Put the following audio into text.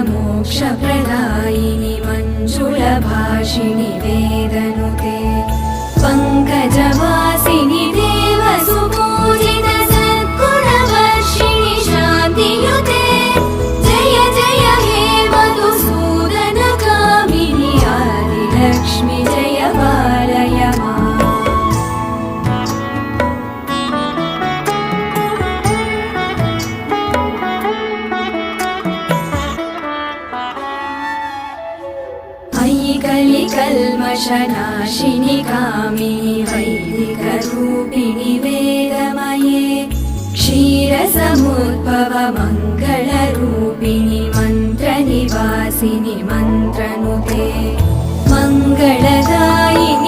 मोक्षप्रदायिनि मञ्जुलभाषिणि वेदनुते पङ्कजवासिनि देवसुपूजित सद्गुणवर्षिणि शान्तियुते जय जय हे मधुसूदनकामिनि आदिलक्ष्मि जय पालय माम्। अयि कलिकल्मषनाशिनि कामिनि वैदिकरूपिणि वेदमये क्षीरसमुद्भव मङ्गलरूपिणि मन्त्रनिवासिनि मन्त्रनुते मङ्गलदायिनि